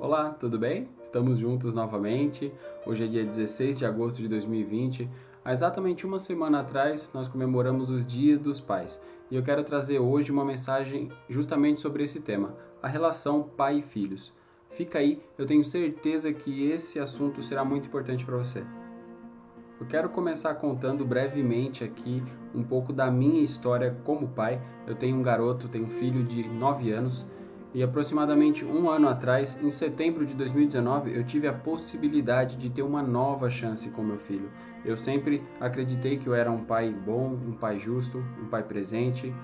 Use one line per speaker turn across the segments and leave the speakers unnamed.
Olá, tudo bem? Estamos juntos novamente. Hoje é dia 16 de agosto de 2020. Há exatamente uma semana atrás, nós comemoramos os Dias dos Pais. E eu quero trazer hoje uma mensagem justamente sobre esse tema, a relação pai e filhos. Fica aí, eu tenho certeza que esse assunto será muito importante para você. Eu quero começar contando brevemente aqui um pouco da minha história como pai. Eu tenho um garoto, tenho um filho de 9 anos e aproximadamente um ano atrás, em setembro de 2019, eu tive a possibilidade de ter uma nova chance com meu filho. Eu sempre acreditei que eu era um pai bom, um pai justo, um pai presente.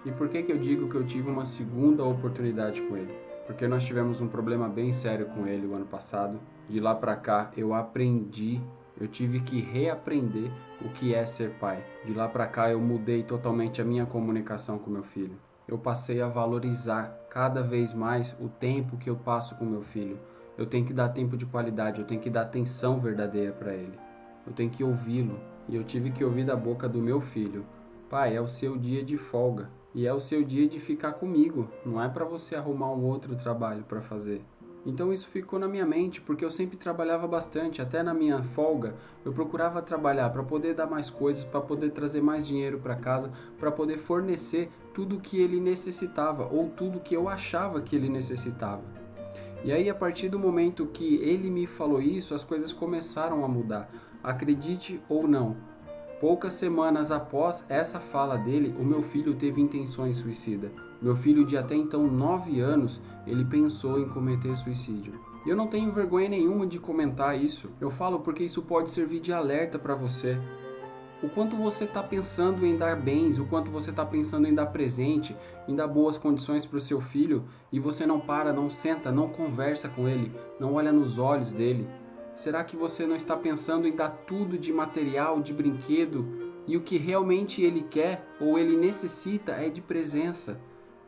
E por que eu digo que eu tive uma segunda oportunidade com ele? Porque nós tivemos um problema bem sério com ele o ano passado. De lá para cá eu tive que reaprender o que é ser pai. De lá para cá eu mudei totalmente a minha comunicação com meu filho. Eu passei a valorizar cada vez mais o tempo que eu passo com meu filho. Eu tenho que dar tempo de qualidade, eu tenho que dar atenção verdadeira para ele. Eu tenho que ouvi-lo. E eu tive que ouvir da boca do meu filho: pai, é o seu dia de folga. E é o seu dia de ficar comigo, não é para você arrumar um outro trabalho para fazer. Então isso ficou na minha mente, porque eu sempre trabalhava bastante, até na minha folga eu procurava trabalhar para poder dar mais coisas, para poder trazer mais dinheiro para casa, para poder fornecer tudo o que ele necessitava ou tudo que eu achava que ele necessitava. E aí, a partir do momento que ele me falou isso, as coisas começaram a mudar. Acredite ou não, poucas semanas após essa fala dele, o meu filho teve intenções suicidas. Meu filho de até então 9 anos, ele pensou em cometer suicídio. E eu não tenho vergonha nenhuma de comentar isso. Eu falo porque isso pode servir de alerta para você. O quanto você está pensando em dar bens, o quanto você está pensando em dar presente, em dar boas condições para o seu filho, e você não para, não senta, não conversa com ele, não olha nos olhos dele. Será que você não está pensando em dar tudo de material, de brinquedo, e o que realmente ele quer ou ele necessita é de presença,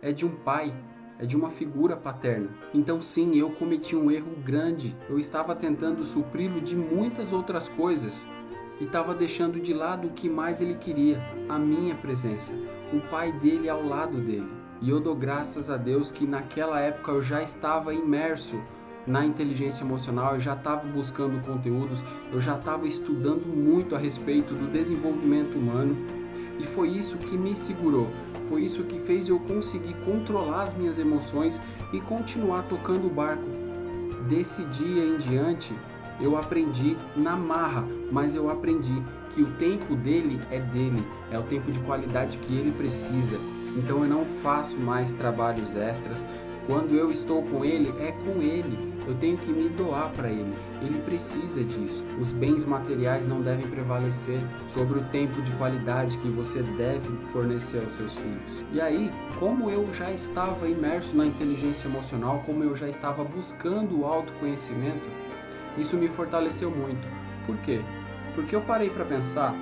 é de um pai, é de uma figura paterna? Então sim, eu cometi um erro grande. Eu estava tentando supri-lo de muitas outras coisas e estava deixando de lado o que mais ele queria, a minha presença, o pai dele ao lado dele. E eu dou graças a Deus que naquela época eu já estava imerso na inteligência emocional, eu já estava buscando conteúdos, eu já estava estudando muito a respeito do desenvolvimento humano, e foi isso que me segurou, foi isso que fez eu conseguir controlar as minhas emoções e continuar tocando o barco. Desse dia em diante, eu aprendi na marra, mas eu aprendi que o tempo dele, é o tempo de qualidade que ele precisa. Então eu não faço mais trabalhos extras. Quando eu estou com ele, é com ele. Eu tenho que me doar para ele. Ele precisa disso. Os bens materiais não devem prevalecer sobre o tempo de qualidade que você deve fornecer aos seus filhos. E aí, como eu já estava imerso na inteligência emocional, como eu já estava buscando o autoconhecimento, isso me fortaleceu muito. Por quê? Porque eu parei para pensar,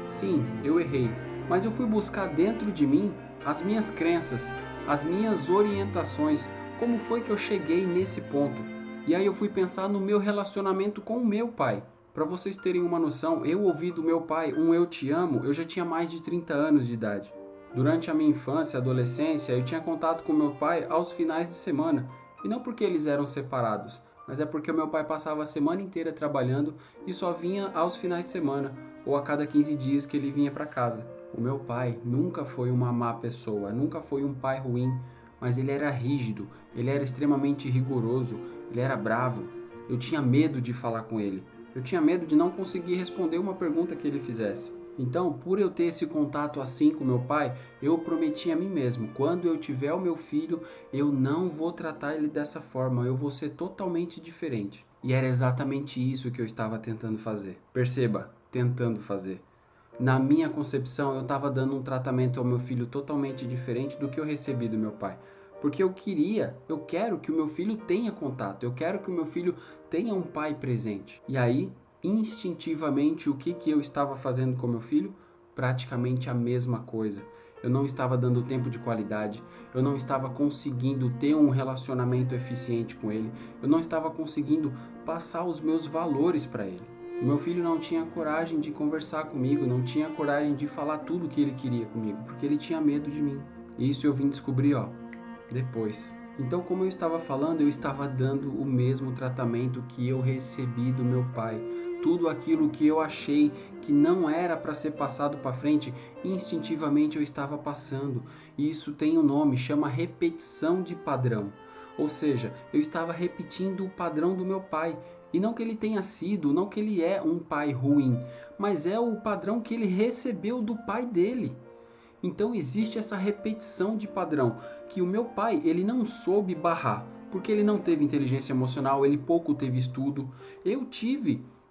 sim, eu errei, mas eu fui buscar dentro de mim as minhas crenças, as minhas orientações, como foi que eu cheguei nesse ponto. E aí eu fui pensar no meu relacionamento com o meu pai. Para vocês terem uma noção, eu ouvi do meu pai um eu te amo, eu já tinha mais de 30 anos de idade. Durante a minha infância e adolescência, eu tinha contato com meu pai aos finais de semana. E não porque eles eram separados, mas é porque o meu pai passava a semana inteira trabalhando e só vinha aos finais de semana, ou a cada 15 dias que ele vinha para casa. O meu pai nunca foi uma má pessoa, nunca foi um pai ruim, mas ele era rígido, ele era extremamente rigoroso, ele era bravo. Eu tinha medo de falar com ele, eu tinha medo de não conseguir responder uma pergunta que ele fizesse. Então, por eu ter esse contato assim com meu pai, eu prometi a mim mesmo, quando eu tiver o meu filho, eu não vou tratar ele dessa forma, eu vou ser totalmente diferente. E era exatamente isso que eu estava tentando fazer. Perceba, tentando fazer. Na minha concepção, eu estava dando um tratamento ao meu filho totalmente diferente do que eu recebi do meu pai. Porque eu quero que o meu filho tenha contato, eu quero que o meu filho tenha um pai presente. E aí, instintivamente, o que eu estava fazendo com meu filho? Praticamente a mesma coisa. Eu não estava dando tempo de qualidade, eu não estava conseguindo ter um relacionamento eficiente com ele, eu não estava conseguindo passar os meus valores para ele. O meu filho não tinha coragem de conversar comigo, não tinha coragem de falar tudo o que ele queria comigo, porque ele tinha medo de mim. E isso eu vim descobrir, depois. Então, como eu estava falando, eu estava dando o mesmo tratamento que eu recebi do meu pai. Tudo aquilo que eu achei que não era para ser passado para frente, instintivamente eu estava passando. E isso tem um nome, chama repetição de padrão. Ou seja, eu estava repetindo o padrão do meu pai. E não que ele tenha sido, não que ele é um pai ruim, mas é o padrão que ele recebeu do pai dele. Então existe essa repetição de padrão, que o meu pai, ele não soube barrar, porque ele não teve inteligência emocional, ele pouco teve estudo.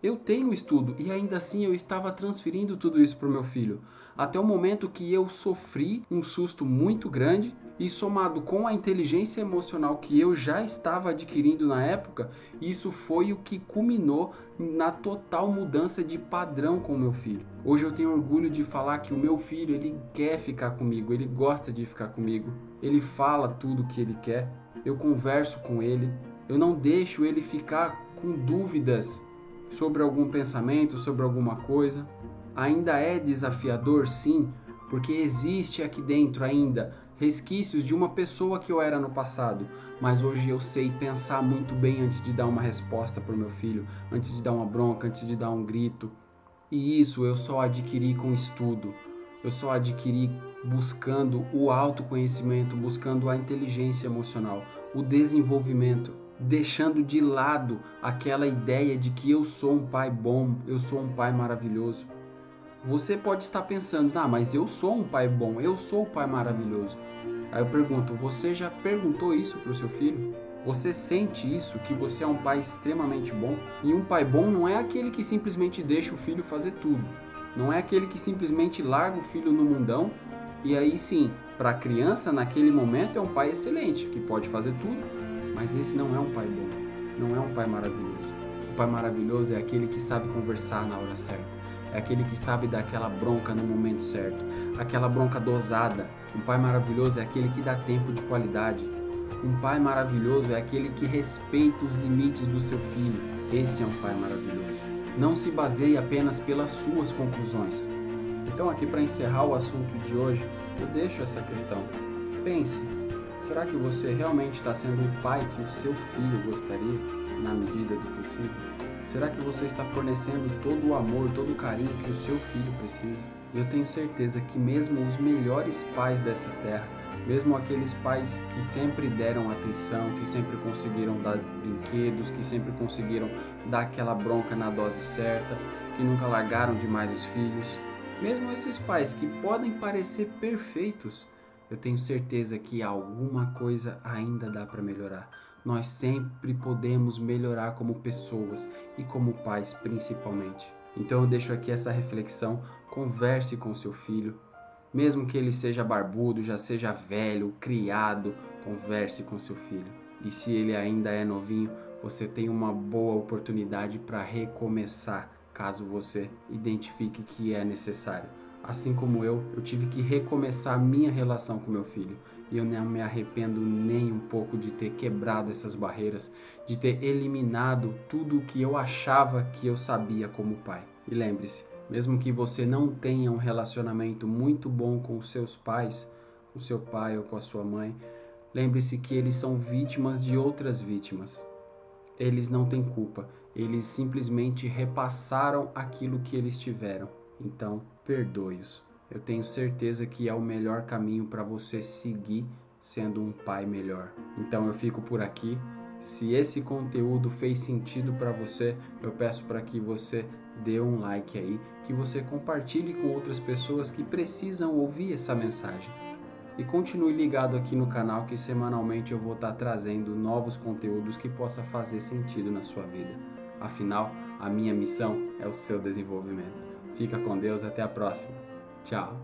Eu tenho estudo e ainda assim eu estava transferindo tudo isso para o meu filho. Até o momento que eu sofri um susto muito grande e somado com a inteligência emocional que eu já estava adquirindo na época, isso foi o que culminou na total mudança de padrão com o meu filho. Hoje eu tenho orgulho de falar que o meu filho, ele quer ficar comigo, ele gosta de ficar comigo, ele fala tudo o que ele quer, eu converso com ele, eu não deixo ele ficar com dúvidas sobre algum pensamento, sobre alguma coisa. Ainda é desafiador, sim, porque existe aqui dentro ainda resquícios de uma pessoa que eu era no passado, mas hoje eu sei pensar muito bem antes de dar uma resposta para o meu filho, antes de dar uma bronca, antes de dar um grito. E isso eu só adquiri com estudo, eu só adquiri buscando o autoconhecimento, buscando a inteligência emocional, o desenvolvimento, deixando de lado aquela ideia de que eu sou um pai bom, eu sou um pai maravilhoso. Você pode estar pensando, mas eu sou um pai bom, eu sou o pai maravilhoso. Aí eu pergunto, você já perguntou isso para o seu filho? Você sente isso, que você é um pai extremamente bom? E um pai bom não é aquele que simplesmente deixa o filho fazer tudo. Não é aquele que simplesmente larga o filho no mundão e aí sim, para a criança naquele momento é um pai excelente, que pode fazer tudo, mas esse não é um pai bom, não é um pai maravilhoso. O pai maravilhoso é aquele que sabe conversar na hora certa. É aquele que sabe dar aquela bronca no momento certo, aquela bronca dosada. Um pai maravilhoso é aquele que dá tempo de qualidade. Um pai maravilhoso é aquele que respeita os limites do seu filho. Esse é um pai maravilhoso. Não se baseie apenas pelas suas conclusões. Então, aqui para encerrar o assunto de hoje, eu deixo essa questão. Pense, será que você realmente está sendo o pai que o seu filho gostaria, na medida do possível? Será que você está fornecendo todo o amor, todo o carinho que o seu filho precisa? E eu tenho certeza que mesmo os melhores pais dessa terra, mesmo aqueles pais que sempre deram atenção, que sempre conseguiram dar brinquedos, que sempre conseguiram dar aquela bronca na dose certa, que nunca largaram demais os filhos, mesmo esses pais que podem parecer perfeitos, eu tenho certeza que alguma coisa ainda dá para melhorar. Nós sempre podemos melhorar como pessoas e como pais principalmente. Então eu deixo aqui essa reflexão, converse com seu filho, mesmo que ele seja barbudo, já seja velho, criado, converse com seu filho. E se ele ainda é novinho, você tem uma boa oportunidade para recomeçar, caso você identifique que é necessário. Assim como eu tive que recomeçar a minha relação com meu filho. E eu não me arrependo nem um pouco de ter quebrado essas barreiras, de ter eliminado tudo o que eu achava que eu sabia como pai. E lembre-se, mesmo que você não tenha um relacionamento muito bom com os seus pais, com seu pai ou com a sua mãe, lembre-se que eles são vítimas de outras vítimas. Eles não têm culpa, eles simplesmente repassaram aquilo que eles tiveram. Então, perdoe-os. Eu tenho certeza que é o melhor caminho para você seguir sendo um pai melhor. Então eu fico por aqui. Se esse conteúdo fez sentido para você, eu peço para que você dê um like aí, que você compartilhe com outras pessoas que precisam ouvir essa mensagem. E continue ligado aqui no canal que semanalmente eu vou estar trazendo novos conteúdos que possam fazer sentido na sua vida. Afinal, a minha missão é o seu desenvolvimento. Fica com Deus, até a próxima. Tchau.